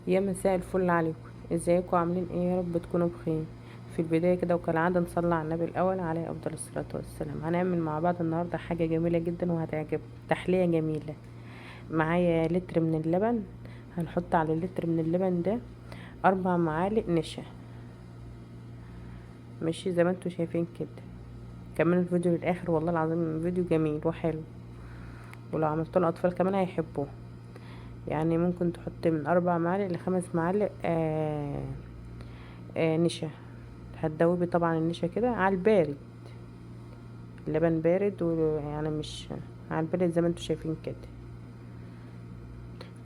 يا مساء الفل عليكم. ازيكم عاملين ايه؟ يا رب تكونوا بخير. في البدايه كده وكالعاده نصلي على النبي الاول عليه افضل الصلاه والسلام. هنعمل مع بعض النهارده حاجه جميله جدا وهتعجب. تحليه جميله. معايا لتر من اللبن. هنحط على اللتر من اللبن ده 4 معالق نشا. ماشي زي ما انتوا شايفين كده. كملوا الفيديو للاخر، والله العظيم فيديو جميل وحلو، ولو عملتوا الاطفال كمان هيحبوه. يعني ممكن تحط من 4 معالق ل5 معالق نشا. هتدوبي طبعا النشا كده على البارد. اللبن بارد ويعني مش على البارد زي ما انتوا شايفين كده.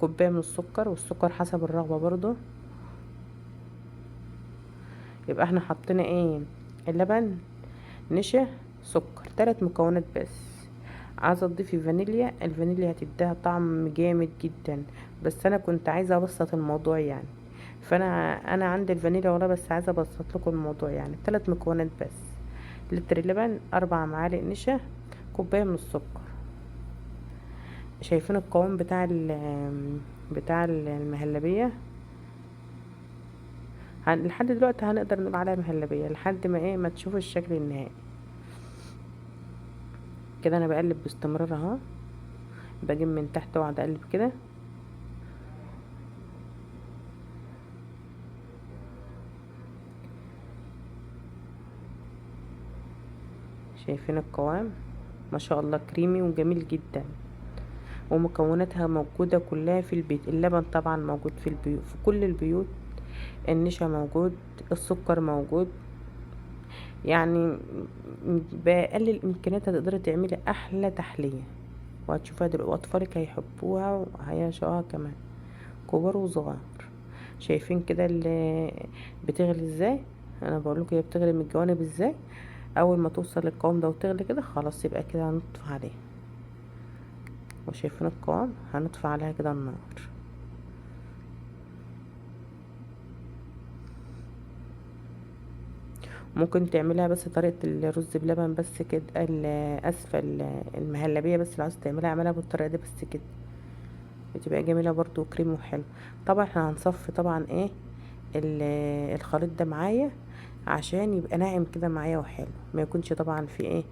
كوبايه من السكر، والسكر حسب الرغبه برضو. يبقى احنا حطينا ايه؟ اللبن، نشا، سكر، 3 مكونات بس. عايزه تضيفي فانيليا، الفانيليا هتديها طعم جامد جدا، بس انا كنت عايزه ابسط الموضوع يعني. فانا عندي الفانيليا والله، بس عايزه ابسط لكم الموضوع يعني. 3 مكونات بس: لتر لبن، 4 معالق نشا، كوبايه من السكر. شايفين القوام بتاع المهلبية؟ لحد دلوقتي هنقدر نقول عليها مهلبية لحد ما ايه، ما تشوف الشكل النهائي. كده انا بقلب باستمرار اهو. بجيب من تحت واقعد اقلب كده. شايفين القوام؟ ما شاء الله كريمي وجميل جدا. ومكوناتها موجودة كلها في البيت. اللبن طبعا موجود في البيوت، في كل البيوت. النشا موجود، السكر موجود. يعني بأقل الامكانيات هتقدري تعملي احلى تحلية، وهتشوفها دلوقتي واطفالك هيحبوها وهيعشقوها كمان، كبار وصغار. شايفين كده اللي بتغلي ازاي؟ انا بقول لكم هي بتغلي من الجوانب ازاي. اول ما توصل للقوام ده وتغلي كده خلاص، يبقى كده هنطفي عليها. وشايفين القوام؟ هنطفي عليها كده النار. ممكن تعملها بس طريقة الرز بلبن بس كده، اسفة المهلبية، بس لو عايز تعملها اعملها بالطريقة دي بس كده، بتبقى جميلة برضو وكريم وحلو. طبعا احنا هنصفي طبعا ايه الخليط ده معايا، عشان يبقى ناعم كده معايا وحلو، ما يكونش طبعا في ايه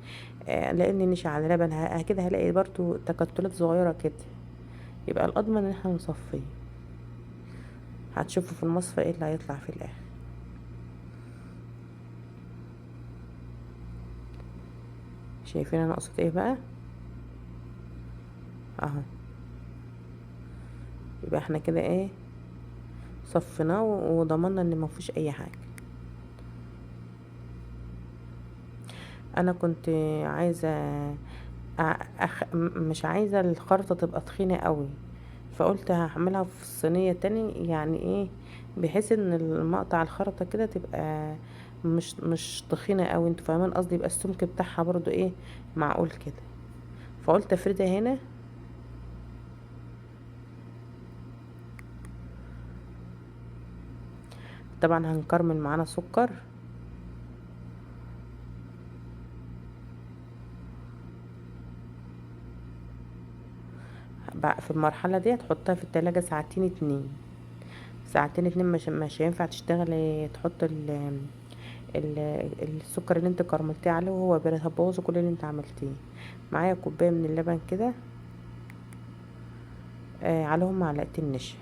لان نشا على لبن كده هلاقي برضو تكتلات صغيرة كده. يبقى الاضمن ان احنا نصفيه. هتشوفوا في المصفى ايه اللي هيطلع في الاخر. شايفين انا اقصد ايه بقى؟ اهو. يبقى احنا كده ايه، صفيناه وضمنا ان ما فيهوش اي حاجه. انا كنت عايزه مش عايزه الخلطه تبقى تخينه قوي، فقلت هعملها في صينيه تاني، يعني ايه، بحيث ان المقطع الخلطه كده تبقى مش تخينه قوي، انتوا فاهمين قصدي، يبقى السمك بتاعها برضو ايه، معقول كده. فقلت افردها هنا. طبعا هنكرمل معانا سكر. في المرحله دي تحطها في التلاجة ساعتين اتنين. ساعتين اتنين مش هينفع تشتغل تحط ال السكر اللي انت كرملتيه عليه وهو بارد، هتبوظه كل اللي انت عملتيه. معايا كوبايه من اللبن كده، عليهم معلقتين نشا.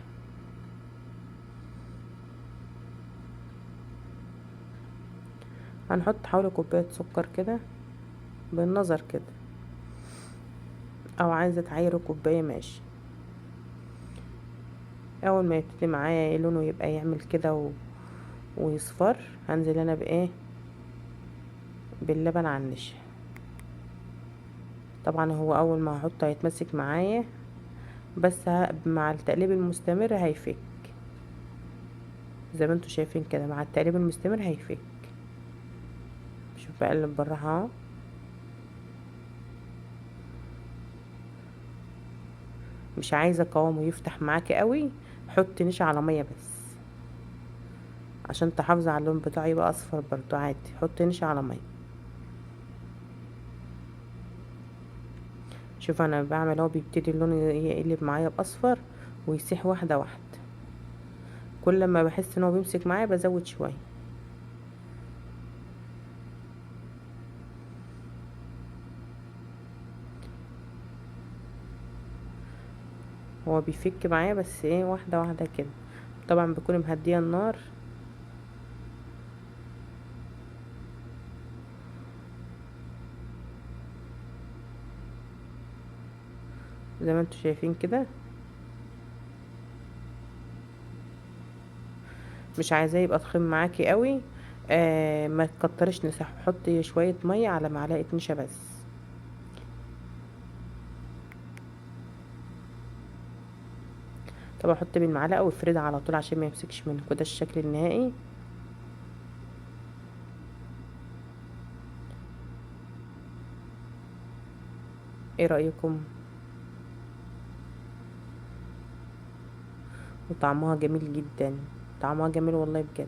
هنحط حوالي كوبايه سكر كده بالنظر كده، او عايزه تعايري كوبايه ماشي. اول ما يبتدي معايا لونه يبقى يعمل كده ويصفر، هنزل انا بايه، باللبن على النشا. طبعا هو اول ما هحطه هيتمسك معايا، بس مع التقليب المستمر هيفك. زي ما انتوا شايفين كده، مع التقليب المستمر هيفك. شوف بقلب بالراحه اهو. مش عايزه قوامه يفتح معاكي قوي، حطي نشا على ميه بس، عشان تحافظي على اللون بتاعه يبقى اصفر برضو عادي. حطي نشا على ميه. شوف انا بعمل اهو، بيبتدي اللون يقلب معايا باصفر ويسيح واحده واحده. كل ما بحس ان هو بيمسك معايا بزود شويه. هو بيفك معايا بس ايه، واحده واحده كده. طبعا بكون مهديه النار. زي ما انتوا شايفين كده. مش عايزاه يبقى تخين معاكي قوي. ما تكترش نشا، حطي شويه ميه على معلقه نشا بس. طبعا حطي بالمعلقه وافردها على طول عشان ما يمسكش منك، وده الشكل النهائي. ايه رايكم؟ وطعمها جميل جدا. طعمها جميل والله بجد.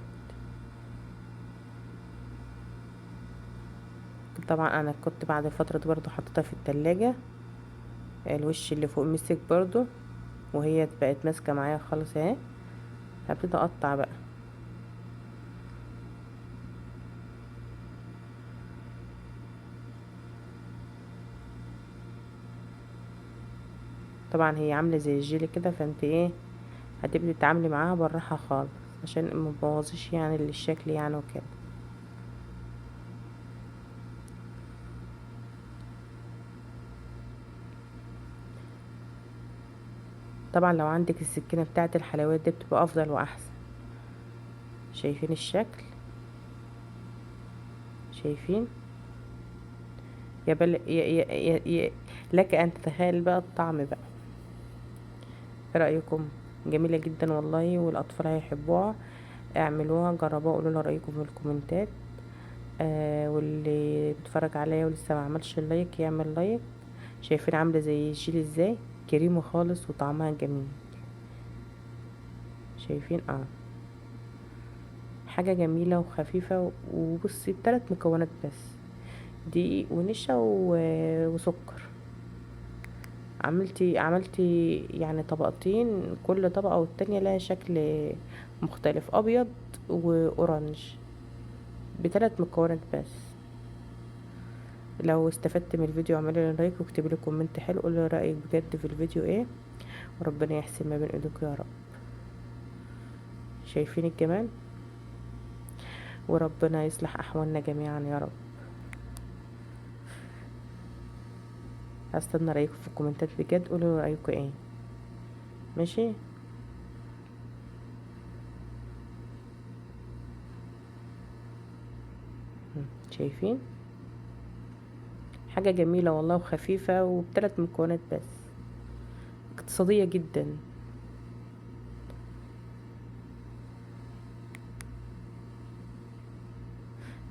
طبعا انا كنت بعد الفتره دي برضو حطيتها في التلاجة. الوش اللي فوق مسك برضو، وهي بقت ماسكه معايا خالص اهي. هبتدي اقطع بقى. طبعا هي عامله زي الجيلي كده، فانت ايه، هتبتدي تتعاملي معاها بالراحه خالص عشان ما تبوظيش يعني الشكل يعني وكده. طبعا لو عندك السكينه بتاعه الحلويات دي بتبقى افضل واحسن. شايفين الشكل؟ شايفين؟ يا بل لك ان تتخيل بقى الطعم بقى. ايه رايكم؟ جميله جدا والله، والاطفال هيحبوها. اعملوها جربوها، قولوا لي رايكم في الكومنتات. واللي بيتفرج عليا ولسه ما عملش اللايك يعمل لايك. شايفين عامله زي الجيل ازاي؟ كريمه خالص وطعمها جميل. شايفين؟ حاجه جميله وخفيفه. وبصي بثلاث مكونات بس: دقيق ونشا وسكر. عملتي يعني طبقتين، كل طبقه والتانية لها شكل مختلف، ابيض واورنج، بثلاث مكونات بس. لو استفدت من الفيديو اعملي لي لايك واكتبي لي كومنت حلو، قولي لي رايك بجد في الفيديو ايه. وربنا يحسن ما بين ايديكم يا رب. شايفين الجمال؟ وربنا يصلح احوالنا جميعا يا رب. هستنى رايكم في الكومنتات بجد، قولوا لي رايكم ايه. ماشي. شايفين؟ حاجه جميله والله وخفيفه وبثلاث مكونات بس، اقتصاديه جدا.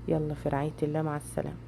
يلا في رعايه الله، مع السلامه.